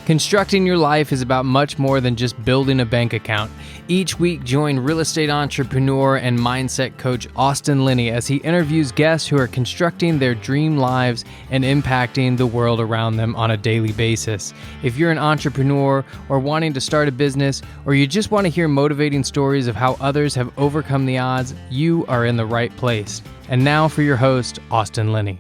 Constructing your life is about much more than just building a bank account. Each week, join real estate entrepreneur and mindset coach Austin Linney as he interviews guests who are constructing their dream lives and impacting the world around them on a daily basis. If you're an entrepreneur or wanting to start a business, or you just want to hear motivating stories of how others have overcome the odds, you are in the right place. And now for your host, Austin Linney.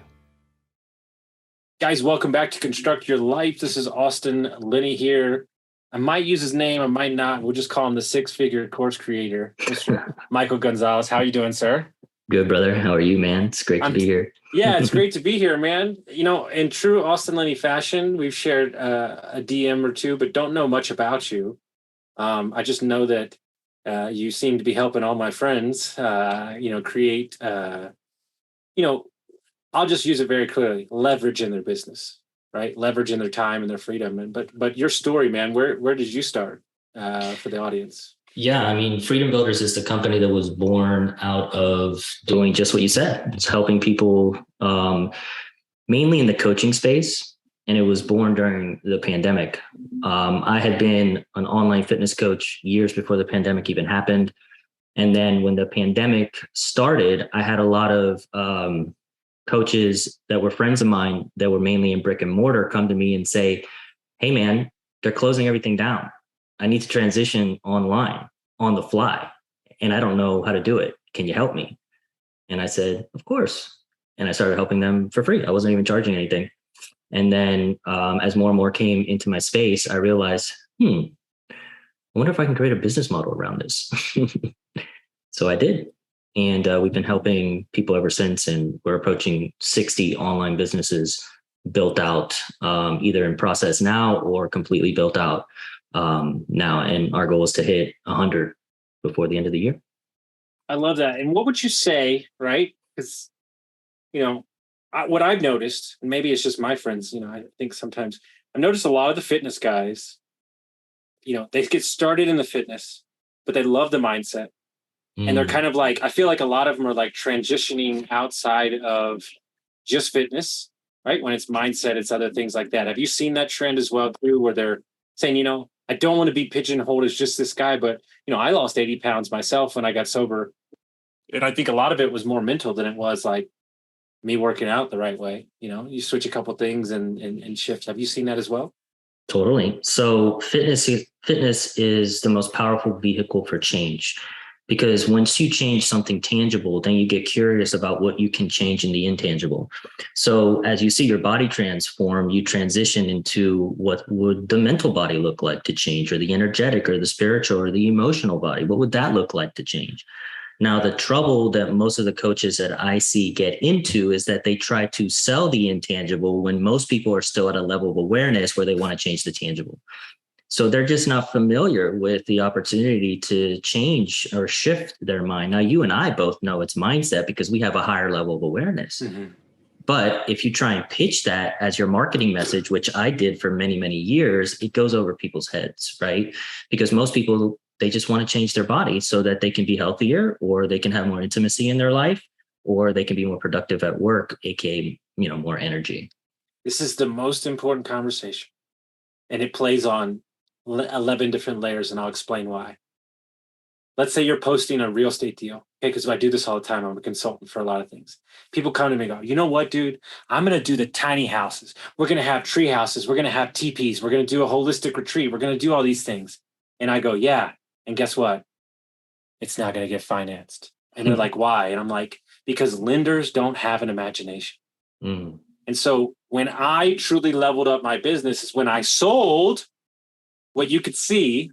Guys, welcome back to Construct Your Life. This is Austin Linney here. I might use his name, I might not. We'll just call him the six-figure course creator, Mr. Michael Gonzalez. How are you doing, sir? Good, brother. How are you, man? It's great to be here. Yeah, it's great to be here, man. You know, in true Austin Linney fashion, we've shared a DM or two, but don't know much about you. I just know that you seem to be helping all my friends, create, I'll just use it very clearly, leverage in their business, right? Leverage in their time and their freedom. But your story, man, where did you start for the audience? Yeah, I mean, FreedomBuilderz is the company that was born out of doing just what you said. It's helping people mainly in the coaching space. And it was born during the pandemic. I had been an online fitness coach years before the pandemic even happened. And then when the pandemic started, I had a lot of coaches that were friends of mine that were mainly in brick and mortar come to me and say, hey man, they're closing everything down. I need to transition online on the fly and I don't know how to do it. Can you help me? And I said, of course. And I started helping them for free. I wasn't even charging anything. And then as more and more came into my space, I realized, I wonder if I can create a business model around this. So I did. And we've been helping people ever since. And we're approaching 60 online businesses built out, either in process now or completely built out now. And our goal is to hit 100 before the end of the year. I love that. And what would you say, right? Because, what I've noticed, and maybe it's just my friends, I think sometimes I've noticed a lot of the fitness guys, they get started in the fitness, but they love the mindset. And they're kind of like, I feel like a lot of them are like transitioning outside of just fitness, right? When it's mindset, it's other things like that. Have you seen that trend as well too, where they're saying, I don't want to be pigeonholed as just this guy, but I lost 80 pounds myself when I got sober. And I think a lot of it was more mental than it was like me working out the right way. You switch a couple things and shift. Have you seen that as well? Totally. So fitness is the most powerful vehicle for change. Because once you change something tangible, then you get curious about what you can change in the intangible. So as you see your body transform, you transition into what would the mental body look like to change, or the energetic or the spiritual or the emotional body. What would that look like to change? Now, the trouble that most of the coaches that I see get into is that they try to sell the intangible when most people are still at a level of awareness where they want to change the tangible. So they're just not familiar with the opportunity to change or shift their mind. Now, you and I both know it's mindset because we have a higher level of awareness. Mm-hmm. But if you try and pitch that as your marketing message, which I did for many, many years, it goes over people's heads, right? Because most people, they just want to change their body so that they can be healthier, or they can have more intimacy in their life, or they can be more productive at work, aka, more energy. This is the most important conversation, and it plays on 11 different layers, and I'll explain why. Let's say you're posting a real estate deal. Okay, because I do this all the time. I'm a consultant for a lot of things. People come to me and go, you know what, dude? I'm going to do the tiny houses. We're going to have tree houses. We're going to have teepees. We're going to do a holistic retreat. We're going to do all these things. And I go, yeah. And guess what? It's not going to get financed. And they're like, why? And I'm like, because lenders don't have an imagination. And so when I truly leveled up my business is when I sold what you could see,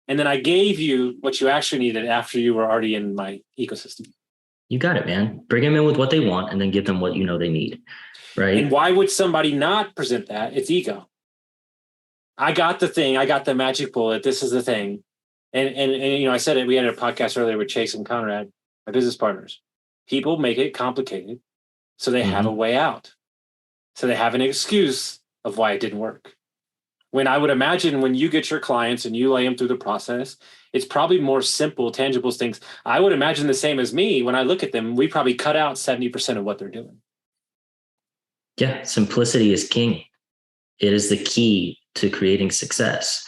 and then I gave you what you actually needed after you were already in my ecosystem. You got it, man. Bring them in with what they want and then give them what they need, right? And why would somebody not present that? It's ego. I got the thing. I got the magic bullet. This is the thing. And I said it. We had a podcast earlier with Chase and Conrad, my business partners. People make it complicated so they have a way out. So they have an excuse of why it didn't work. When I would imagine when you get your clients and you lay them through the process, it's probably more simple, tangible things. I would imagine the same as me. When I look at them, we probably cut out 70% of what they're doing. Yeah, simplicity is king. It is the key to creating success.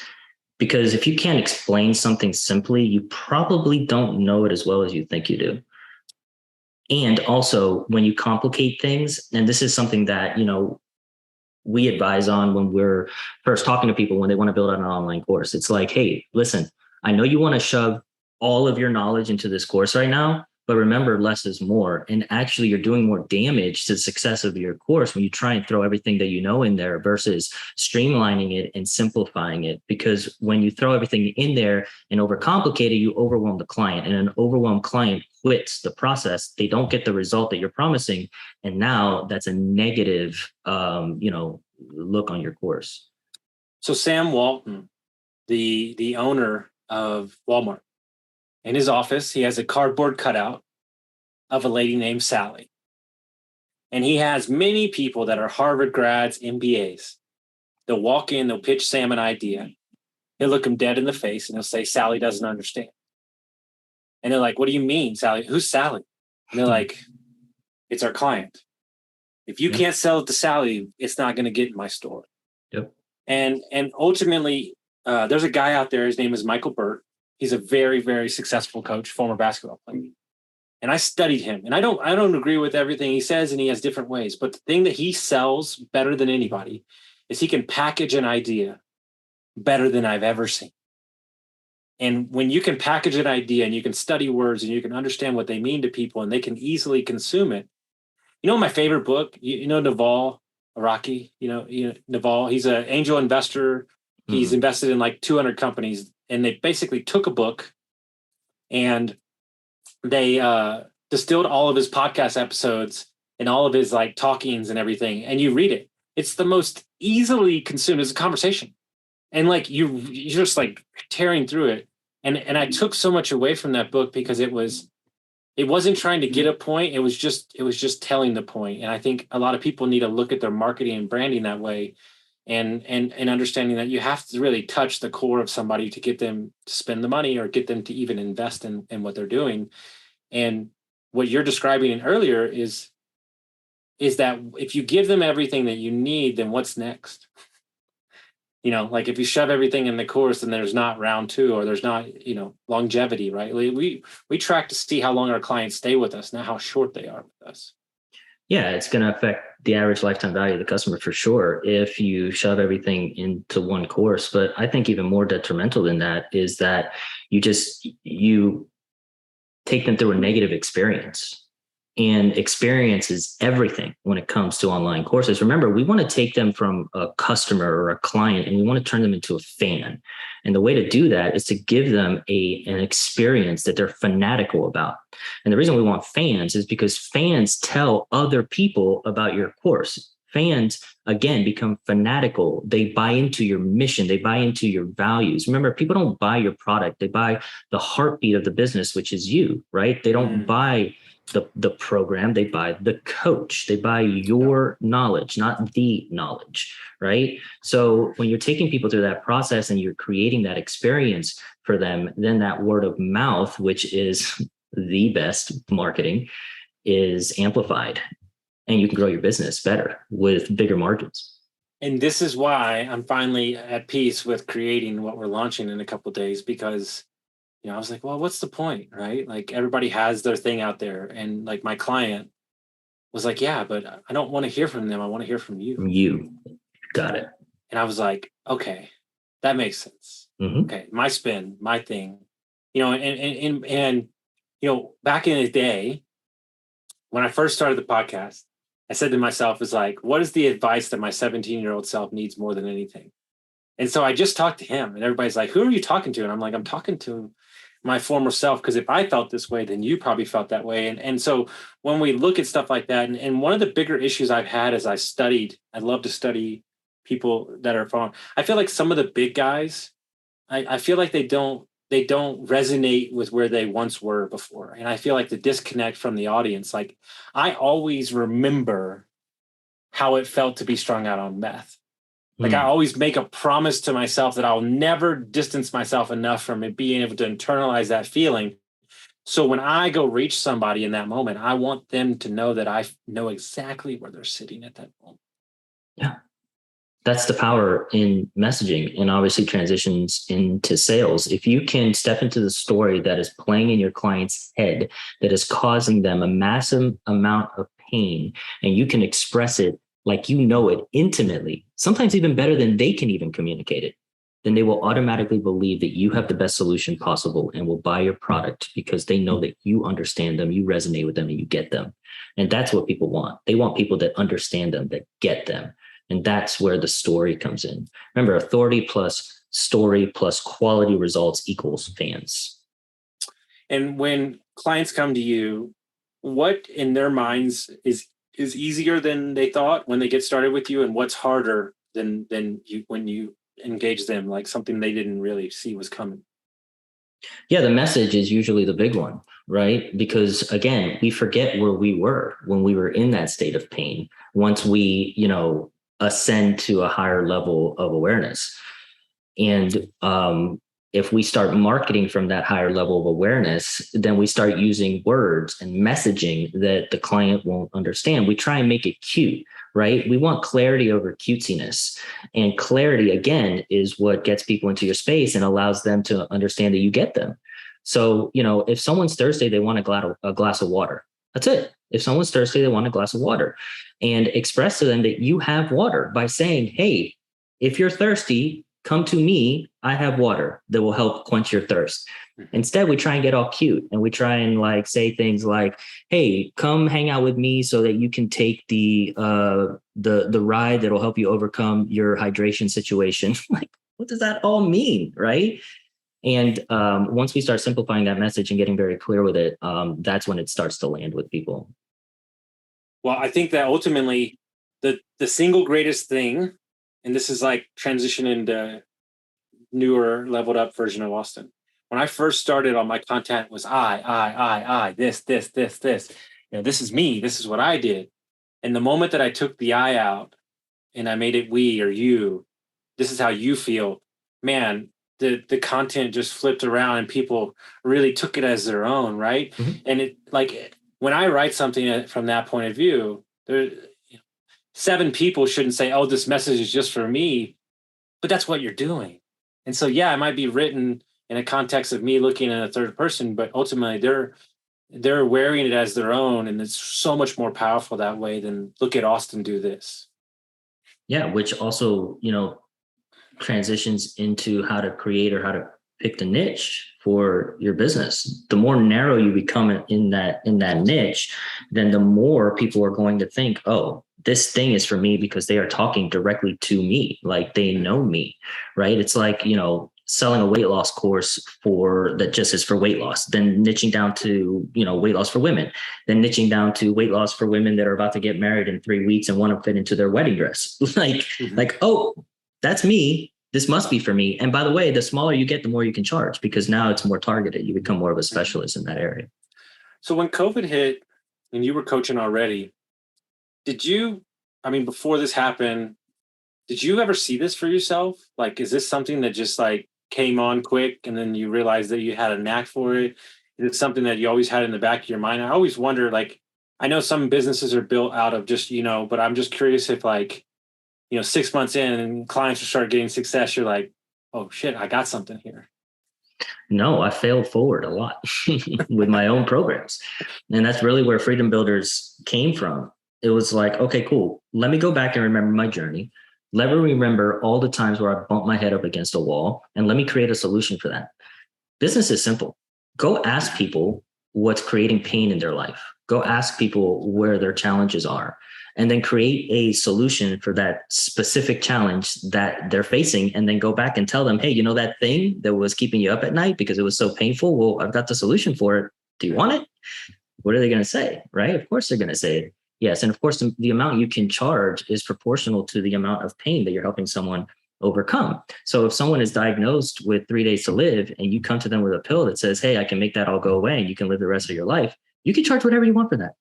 Because if you can't explain something simply, you probably don't know it as well as you think you do. And also, when you complicate things, and this is something that, we advise on when we're first talking to people when they want to build out an online course. It's like, hey, listen, I know you want to shove all of your knowledge into this course right now, but remember, less is more. And actually, you're doing more damage to the success of your course when you try and throw everything that you know in there versus streamlining it and simplifying it. Because when you throw everything in there and overcomplicate it, you overwhelm the client. And an overwhelmed client quits the process. They don't get the result that you're promising. And now that's a negative, look on your course. So Sam Walton, the owner of Walmart, in his office, he has a cardboard cutout of a lady named Sally. And he has many people that are Harvard grads, MBAs. They'll walk in, they'll pitch Sam an idea. He'll look them dead in the face and he'll say, Sally doesn't understand. And they're like, what do you mean, Sally? Who's Sally? And they're like, it's our client. If you can't sell it to Sally, it's not going to get in my store. Yep. And ultimately, there's a guy out there. His name is Michael Burt. He's a very, very successful coach, former basketball player. And I studied him. And I don't agree with everything he says, and he has different ways. But the thing that he sells better than anybody is he can package an idea better than I've ever seen. And when you can package an idea and you can study words and you can understand what they mean to people and they can easily consume it. My favorite book, Naval Iraqi, Naval, he's an angel investor. He's invested in like 200 companies. And they basically took a book and they distilled all of his podcast episodes and all of his like talkings and everything. And you read it. It's the most easily consumed. It's a conversation. And like you're just like tearing through it. And I took so much away from that book because it wasn't trying to get a point. It was just telling the point. And I think a lot of people need to look at their marketing and branding that way. And understanding that you have to really touch the core of somebody to get them to spend the money or get them to even invest in what they're doing. And what you're describing earlier is that if you give them everything that you need, then what's next? Like if you shove everything in the course and there's not round two or there's not, longevity, right? We track to see how long our clients stay with us, not how short they are with us. Yeah, it's going to affect the average lifetime value of the customer for sure if you shove everything into one course. But I think even more detrimental than that is that you take them through a negative experience. And experience is everything when it comes to online courses. Remember, we want to take them from a customer or a client and we want to turn them into a fan. And the way to do that is to give them an experience that they're fanatical about. And the reason we want fans is because fans tell other people about your course. Fans, again, become fanatical. They buy into your mission. They buy into your values. Remember, people don't buy your product. They buy the heartbeat of the business, which is you, right? They don't buy the program. They buy the coach. They buy your knowledge, not the knowledge, right? So when you're taking people through that process and you're creating that experience for them, then that word of mouth, which is the best marketing, is amplified. And you can grow your business better with bigger margins. And this is why I'm finally at peace with creating what we're launching in a couple of days, because I was like, well, what's the point, right? Like everybody has their thing out there. And like my client was like, yeah, but I don't want to hear from them. I want to hear from you. You got it. And I was like, okay, that makes sense. Mm-hmm. Okay, my spin, my thing, and back in the day, when I first started the podcast, I said to myself, is like, what is the advice that my 17-year-old self needs more than anything? And so I just talked to him and everybody's like, who are you talking to? And I'm like, I'm talking to my former self, because if I felt this way, then you probably felt that way. And so when we look at stuff like that, and one of the bigger issues I've had as I love to study people that are from, I feel like some of the big guys, I feel like they don't resonate with where they once were before. And I feel like the disconnect from the audience, like I always remember how it felt to be strung out on meth. Like I always make a promise to myself that I'll never distance myself enough from it, being able to internalize that feeling. So when I go reach somebody in that moment, I want them to know that I know exactly where they're sitting at that moment. Yeah. That's the power in messaging, and obviously transitions into sales. If you can step into the story that is playing in your client's head, that is causing them a massive amount of pain, and you can express it like you know it intimately, sometimes even better than they can even communicate it, then they will automatically believe that you have the best solution possible and will buy your product because they know that you understand them, you resonate with them, and you get them. And that's what people want. They want people that understand them, that get them. And that's where the story comes in. Remember, authority plus story plus quality results equals fans. And when clients come to you, what in their minds is easier than they thought when they get started with you, and what's harder than you when you engage them, like something they didn't really see was coming? Yeah, the message is usually the big one, right? Because again, we forget where we were when we were in that state of pain. Once we, ascend to a higher level of awareness. And if we start marketing from that higher level of awareness, then we start using words and messaging that the client won't understand. We try and make it cute, right? We want clarity over cutesiness. And clarity, again, is what gets people into your space and allows them to understand that you get them. So, if someone's thirsty, they want a glass of water. That's it. If someone's thirsty, they want a glass of water, and express to them that you have water by saying, hey, if you're thirsty, come to me. I have water that will help quench your thirst. Instead, we try and get all cute, and we try and say things like, hey, come hang out with me so that you can take the ride that'll help you overcome your hydration situation. What does that all mean? Right. And once we start simplifying that message and getting very clear with it, that's when it starts to land with people. Well, I think that ultimately the single greatest thing, and this is like transition into newer leveled up version of Austin. When I first started, all my content was I, this. This is me. This is what I did. And the moment that I took the I out and I made it we or you, this is how you feel, man, the content just flipped around and people really took it as their own, right? Mm-hmm. And it when I write something from that point of view, there 7 people shouldn't say, oh, this message is just for me, but that's what you're doing. And so, yeah, it might be written in a context of me looking at a third person, but ultimately they're wearing it as their own. And it's so much more powerful that way than look at Austin do this. Yeah. Which also, transitions into how to create or how to pick the niche for your business. The more narrow you become in that niche, then the more people are going to think, oh, this thing is for me because they are talking directly to me, like they know me, right? It's like, selling a weight loss course that just is for weight loss, then niching down to, weight loss for women, then niching down to weight loss for women that are about to get married in 3 weeks and want to fit into their wedding dress. Oh, that's me. This must be for me. And by the way, the smaller you get, the more you can charge because now it's more targeted. You become more of a specialist in that area. So when COVID hit and you were coaching already, before this happened, did you ever see this for yourself? Is this something that just came on quick and then you realized that you had a knack for it? Is it something that you always had in the back of your mind? I always wonder, I know some businesses are built out of just, but I'm just curious if 6 months in and clients will start getting success, you're like, oh shit, I got something here. No, I failed forward a lot with my own programs. And that's really where FreedomBuilderz came from. It was like, okay, cool. Let me go back and remember my journey. Let me remember all the times where I bumped my head up against a wall, and let me create a solution for that. Business is simple. Go ask people what's creating pain in their life. Go ask people where their challenges are, and then create a solution for that specific challenge that they're facing. And then go back and tell them, hey, that thing that was keeping you up at night because it was so painful? Well, I've got the solution for it. Do you want it? What are they going to say? Right? Of course they're going to say it. Yes. And of course, the amount you can charge is proportional to the amount of pain that you're helping someone overcome. So if someone is diagnosed with 3 days to live and you come to them with a pill that says, hey, I can make that all go away and you can live the rest of your life, you can charge whatever you want for that.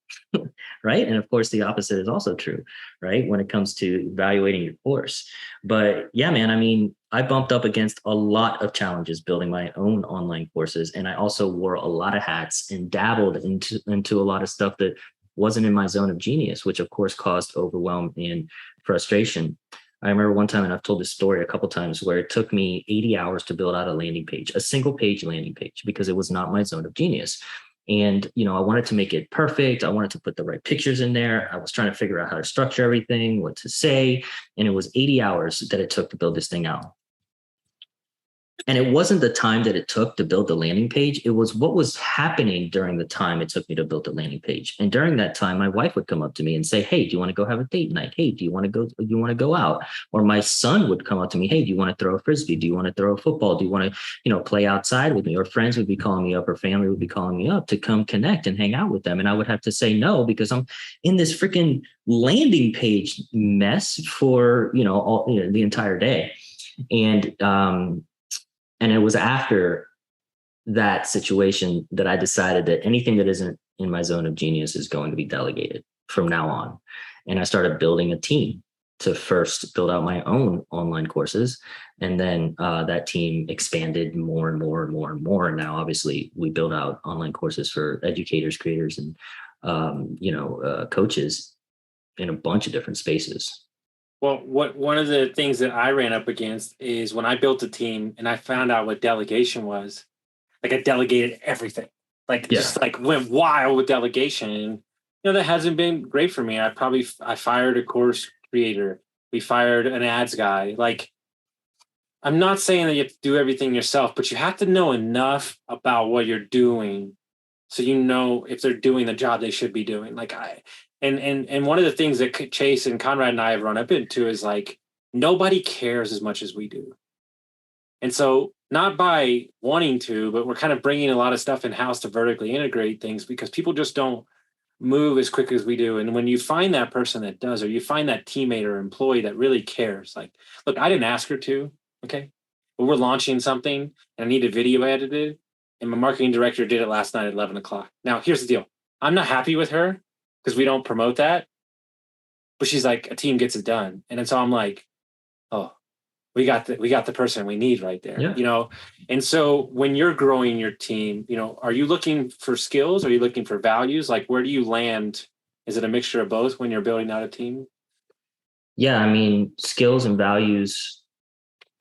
Right. And of course, the opposite is also true, right? When it comes to evaluating your course. But yeah, man, I bumped up against a lot of challenges building my own online courses. And I also wore a lot of hats and dabbled into a lot of stuff that wasn't in my zone of genius, which of course caused overwhelm and frustration. I remember one time, and I've told this story a couple times, where it took me 80 hours to build out a landing page, a single page landing page, because it was not my zone of genius. And, I wanted to make it perfect. I wanted to put the right pictures in there. I was trying to figure out how to structure everything, what to say. And it was 80 hours that it took to build this thing out. And it wasn't the time that it took to build the landing page. It was what was happening during the time it took me to build the landing page. And during that time, my wife would come up to me and say, "Hey, do you want to go have a date night? Hey, do you want to go out?" Or my son would come up to me, "Hey, do you want to throw a Frisbee? Do you want to throw a football? Do you want to, play outside with me?" Or friends would be calling me up, or family would be calling me up to come connect and hang out with them. And I would have to say no, because I'm in this freaking landing page mess for, the entire day. And it was after that situation that I decided that anything that isn't in my zone of genius is going to be delegated from now on. And I started building a team to first build out my own online courses. And then that team expanded more and more and more and more. And now, obviously, we build out online courses for educators, creators, and, coaches in a bunch of different spaces. Well, one of the things that I ran up against is when I built a team and I found out what delegation was. Like, I delegated everything. Just went wild with delegation. And, that hasn't been great for me. I fired a course creator. We fired an ads guy. I'm not saying that you have to do everything yourself, but you have to know enough about what you're doing so if they're doing the job they should be doing. And one of the things that Chase and Conrad and I have run up into is nobody cares as much as we do. And so, not by wanting to, but we're kind of bringing a lot of stuff in-house to vertically integrate things because people just don't move as quick as we do. And when you find that person that does, or you find that teammate or employee that really cares, look, I didn't ask her to, okay? But we're launching something and I need a video edited, and my marketing director did it last night at 11 o'clock. Now, here's the deal. I'm not happy with her because we don't promote that, but she's like, a team gets it done. And so I'm like, oh, we got the person we need right there, Yeah. And so when you're growing your team, are you looking for skills? Are you looking for values? Where do you land? Is it a mixture of both when you're building out a team? Yeah. I mean, skills and values.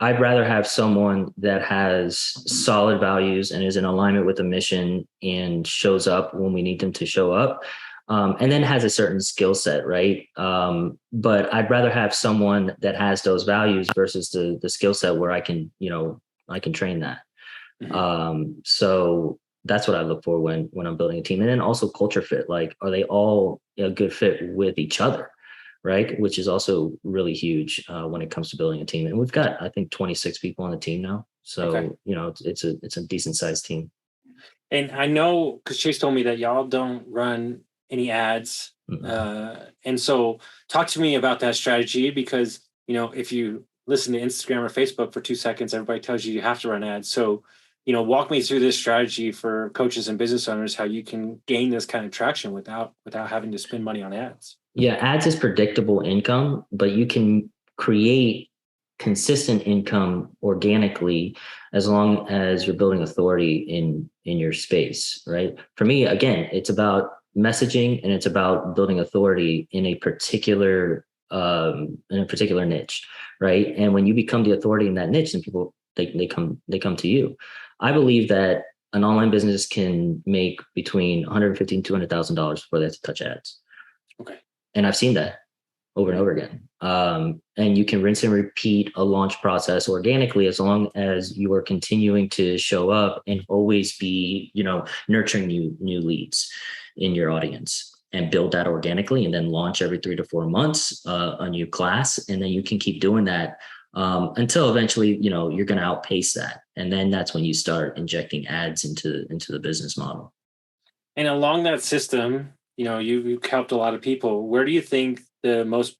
I'd rather have someone that has solid values and is in alignment with the mission and shows up when we need them to show up. And then has a certain skill set, right? But I'd rather have someone that has those values versus the skill set where I can train that. Mm-hmm. So that's what I look for when I'm building a team. And then also culture fit. Are they all a good fit with each other, right? Which is also really huge when it comes to building a team. And we've got, I think, 26 people on the team now. So, okay. It's a decent sized team. And I know, because Chase told me that y'all don't run any ads. Mm-hmm. And so talk to me about that strategy, because, if you listen to Instagram or Facebook for 2 seconds, everybody tells you have to run ads. So, walk me through this strategy for coaches and business owners, how you can gain this kind of traction without having to spend money on ads. Yeah. Ads is predictable income, but you can create consistent income organically as long as you're building authority in your space, right? For me, again, it's about messaging and it's about building authority in a particular niche, right? And when you become the authority in that niche, then people they come to you. I believe that an online business can make between $150,000 and $200,000 before they have to touch ads. Okay. And I've seen that over and over again. And you can rinse and repeat a launch process organically as long as you are continuing to show up and always be, nurturing new leads in your audience, and build that organically, and then launch every 3 to 4 months a new class. And then you can keep doing that until eventually, you're going to outpace that. And then that's when you start injecting ads into the business model. And along that system, you've helped a lot of people. Where do you think the most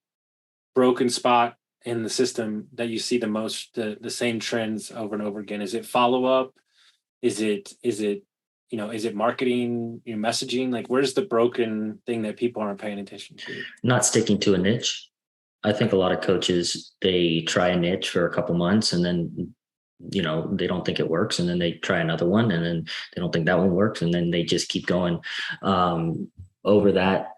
broken spot in the system that you see the most, the same trends over and over again? Is it follow-up? Is it marketing, messaging? Where's the broken thing that people aren't paying attention to? Not sticking to a niche. I think a lot of coaches, they try a niche for a couple months and then, they don't think it works. And then they try another one and then they don't think that one works. And then they just keep going over that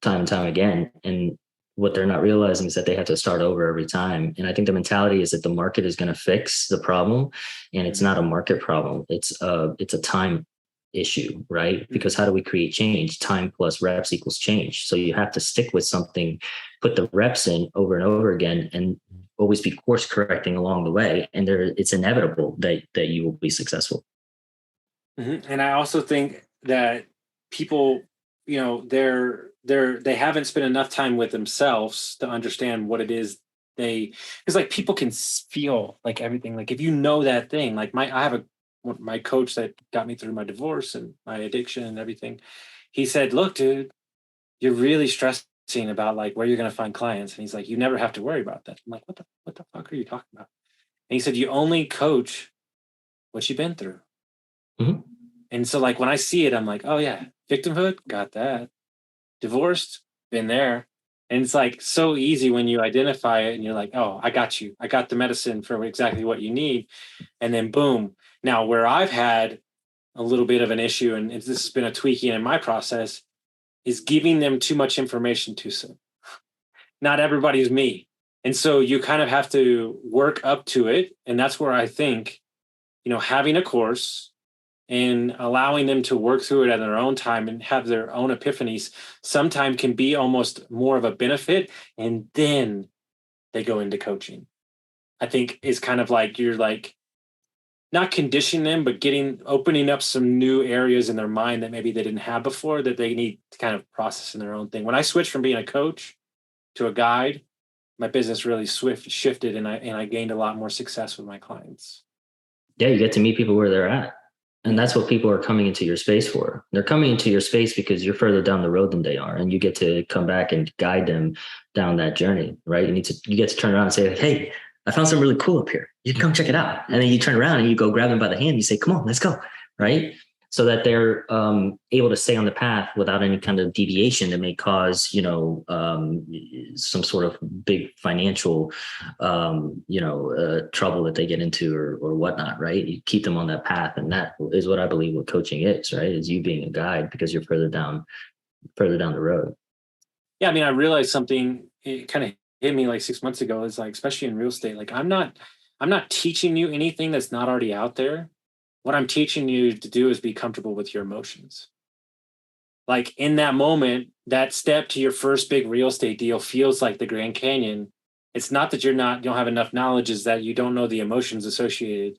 time and time again. And what they're not realizing is that they have to start over every time. And I think the mentality is that the market is going to fix the problem, and it's not a market problem. It's a time issue, right? Because how do we create change? Time plus reps equals change. So you have to stick with something, put the reps in over and over again, and always be course correcting along the way. And it's inevitable that you will be successful. Mm-hmm. And I also think that people, they haven't spent enough time with themselves to understand what it is because like people can feel like everything. Like if you know that thing, like I have my coach that got me through my divorce and my addiction and everything. He said, look, dude, you're really stressing about like where you're going to find clients. And he's like, you never have to worry about that. I'm like, what the fuck are you talking about? And he said, you only coach what you've been through. Mm-hmm. And so like when I see it, I'm like, oh yeah, victimhood, got that. Divorced, been there. And it's like so easy when you identify it and you're like, oh, I got you. I got the medicine for exactly what you need. And then boom. Now where I've had a little bit of an issue, and this has been a tweaking in my process, is giving them too much information too soon. Not everybody's me. And so you kind of have to work up to it. And that's where I think, having a course and allowing them to work through it at their own time and have their own epiphanies sometimes can be almost more of a benefit. And then they go into coaching. I think is kind of like you're like not conditioning them, but opening up some new areas in their mind that maybe they didn't have before that they need to kind of process in their own thing. When I switched from being a coach to a guide, my business really shifted and I gained a lot more success with my clients. Yeah, you get to meet people where they're at. And that's what people are coming into your space for. They're coming into your space because you're further down the road than they are. And you get to come back and guide them down that journey, right? You get to turn around and say, hey, I found something really cool up here. You can come check it out. And then you turn around and you go grab them by the hand. And you say, come on, let's go. Right. So that they're able to stay on the path without any kind of deviation that may cause, some sort of big financial, trouble that they get into or whatnot. Right. You keep them on that path. And that is what I believe what coaching is, right? Is you being a guide because you're further down the road. Yeah. I mean, I realized something, it kind of hit me like 6 months ago is like, especially in real estate, like I'm not teaching you anything that's not already out there. What I'm teaching you to do is be comfortable with your emotions. Like in that moment, that step to your first big real estate deal feels like the Grand Canyon. It's not that you don't have enough knowledge, is that you don't know the emotions associated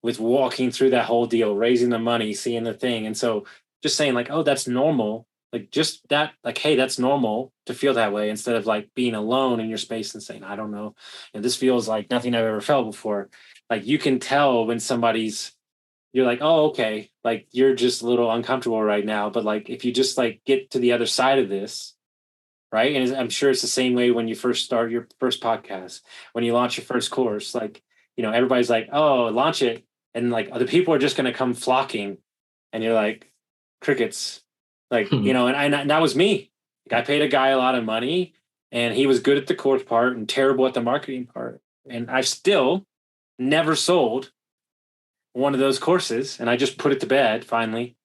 with walking through that whole deal, raising the money, seeing the thing. And so just saying like, oh, that's normal. Like just that, like, hey, that's normal to feel that way, instead of like being alone in your space and saying, I don't know. And this feels like nothing I've ever felt before. Like you can tell when you're like, oh, okay. Like you're just a little uncomfortable right now. But like, if you just like get to the other side of this, right. And I'm sure it's the same way when you first start your first podcast, when you launch your first course, like, everybody's like, oh, launch it. And like other people are just going to come flocking and you're like crickets, like, and that was me. Like I paid a guy a lot of money and he was good at the course part and terrible at the marketing part. And I still never sold one of those courses, and I just put it to bed finally.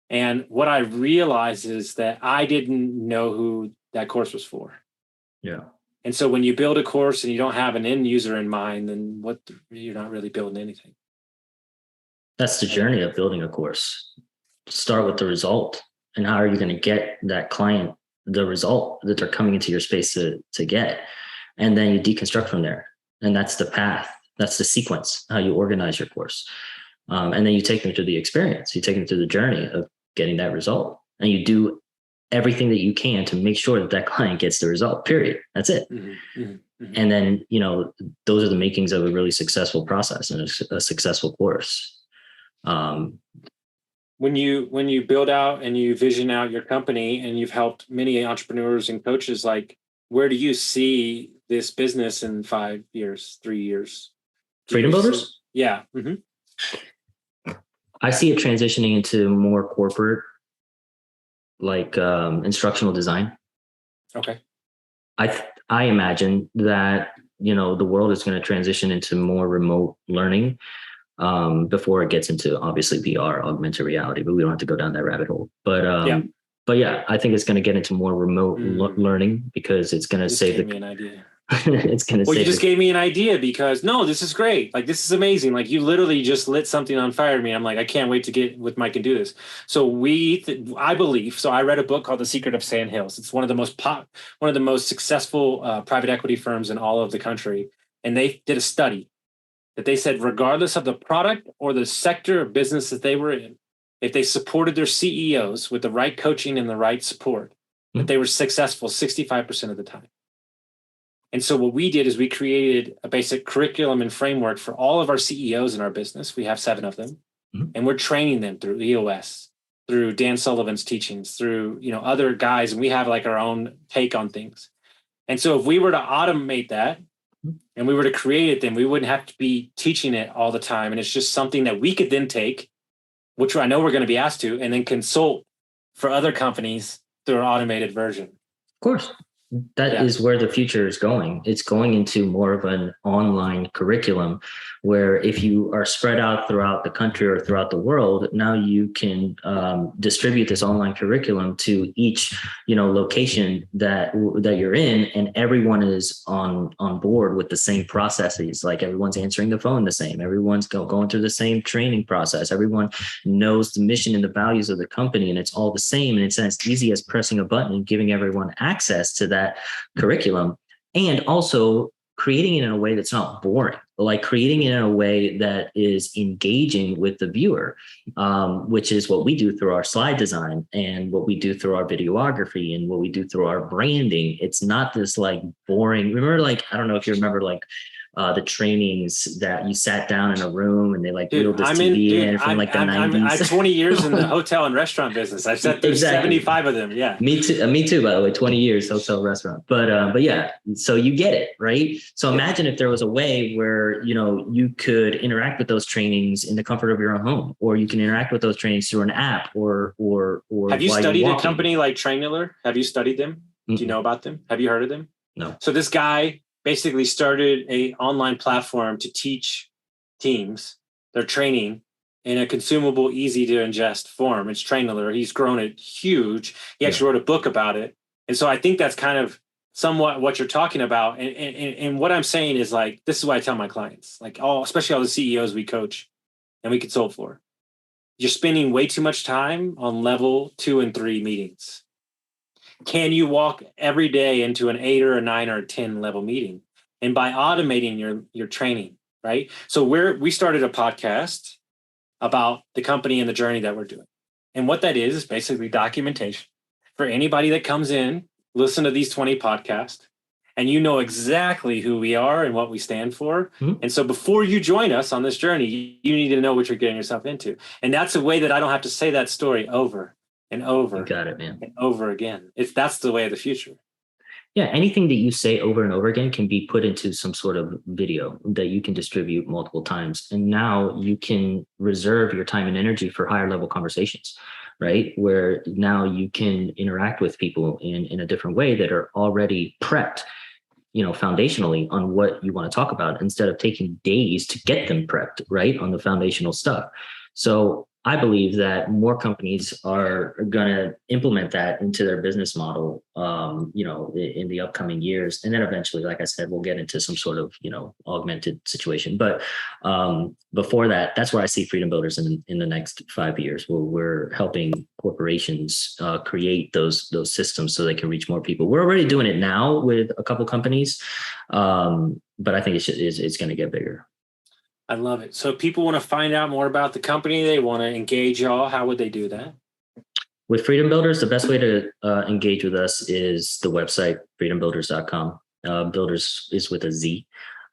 And what I realized is that I didn't know who that course was for. Yeah. And so when you build a course and you don't have an end user in mind, then you're not really building anything. That's the journey of building a course. Start with the result. And how are you going to get that client the result that they're coming into your space to get? And then you deconstruct from there. And that's the path. That's the sequence, how you organize your course. And then you take them through the experience. You take them through the journey of getting that result. And you do everything that you can to make sure that client gets the result, period. That's it. Mm-hmm, mm-hmm. And then, those are the makings of a really successful process and a successful course. When you build out and you vision out your company and you've helped many entrepreneurs and coaches, like where do you see this business in 5 years, 3 years? FreedomBuilderz? Yeah. Mm-hmm. I see it transitioning into more corporate, like instructional design. Okay. I imagine that, the world is going to transition into more remote learning before it gets into obviously VR, augmented reality, but we don't have to go down that rabbit hole. But But yeah, I think it's going to get into more remote learning because it's going to save me an idea. It's going to Well, you just gave me an idea because no, this is great. Like, this is amazing. Like, you literally just lit something on fire to me. I'm like, I can't wait to get with Mike and do this. So I believe, so I read a book called The Secret of Sand Hills. It's one of the most successful private equity firms in all of the country. And they did a study that they said, regardless of the product or the sector of business that they were in, if they supported their CEOs with the right coaching and the right support, that they were successful 65% of the time. And so what we did is we created a basic curriculum and framework for all of our CEOs in our business. We have 7 of them, and we're training them through EOS, through Dan Sullivan's teachings, through other guys, and we have like our own take on things. And so if we were to automate that and we were to create it, then we wouldn't have to be teaching it all the time. And it's just something that we could then take, which I know we're going to be asked to, and then consult for other companies through an automated version. Of course. That is where the future is going. It's going into more of an online curriculum where if you are spread out throughout the country or throughout the world, now you can distribute this online curriculum to each, location that you're in, and everyone is on board with the same processes. Like, everyone's answering the phone the same. Everyone's going through the same training process. Everyone knows the mission and the values of the company, and it's all the same. And it's as easy as pressing a button and giving everyone access to that curriculum, and also creating it in a way that's not boring, like creating it in a way that is engaging with the viewer, which is what we do through our slide design and what we do through our videography and what we do through our branding. It's not this like boring, remember, like, I don't know if you remember like the trainings that you sat down in a room and they like wheeled this TV in from like the 90s. I have 20 years in the hotel and restaurant business. I've sat through 75 of them. Yeah. Me too, by the way, 20 years hotel restaurant. But yeah, so you get it, right? So imagine if there was a way where, you could interact with those trainings in the comfort of your own home, or you can interact with those trainings through an app or Have you studied a company like Trainular? Have you studied them? Do you know about them? Have you heard of them? No. So this guy basically started a online platform to teach teams their training in a consumable, easy to ingest form. It's Trainular. He's grown it huge. He actually wrote a book about it. And so I think that's kind of somewhat what you're talking about. And what I'm saying is, like, this is what I tell my clients, like especially all the CEOs we coach and we consult for. You're spending way too much time on level 2 and 3 meetings. Can you walk every day into an 8 or a 9 or a 10 level meeting? And by automating your training, right? So we started a podcast about the company and the journey that we're doing. And what that is basically documentation for anybody that comes in, listen to these 20 podcasts, and you know exactly who we are and what we stand for. Mm-hmm. And so before you join us on this journey, you need to know what you're getting yourself into. And that's a way that I don't have to say that story over and over. You got it, man. And over again. That's the way of the future. Yeah, anything that you say over and over again can be put into some sort of video that you can distribute multiple times. And now you can reserve your time and energy for higher level conversations, right? Where now you can interact with people in a different way that are already prepped, foundationally on what you want to talk about, instead of taking days to get them prepped, right, on the foundational stuff. So I believe that more companies are going to implement that into their business model, in the upcoming years. And then eventually, like I said, we'll get into some sort of, augmented situation. But before that, that's where I see Freedom Builders in the next 5 years, where we're helping corporations create those systems so they can reach more people. We're already doing it now with a couple companies, but I think it's going to get bigger. I love it. So if people want to find out more about the company, they want to engage y'all, how would they do that? With Freedom Builders, the best way to engage with us is the website, FreedomBuilderz.com. Builders is with a Z.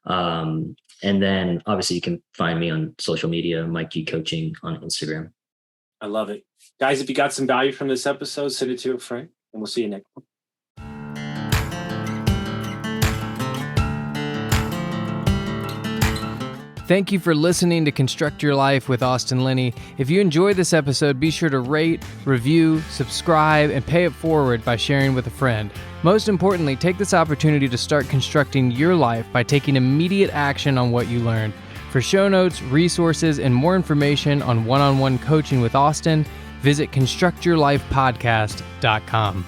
And then obviously you can find me on social media, Mike G Coaching on Instagram. I love it. Guys, if you got some value from this episode, send it to a friend, and we'll see you next one. Thank you for listening to Construct Your Life with Austin Linney. If you enjoyed this episode, be sure to rate, review, subscribe, and pay it forward by sharing with a friend. Most importantly, take this opportunity to start constructing your life by taking immediate action on what you learned. For show notes, resources, and more information on one-on-one coaching with Austin, visit constructyourlifepodcast.com.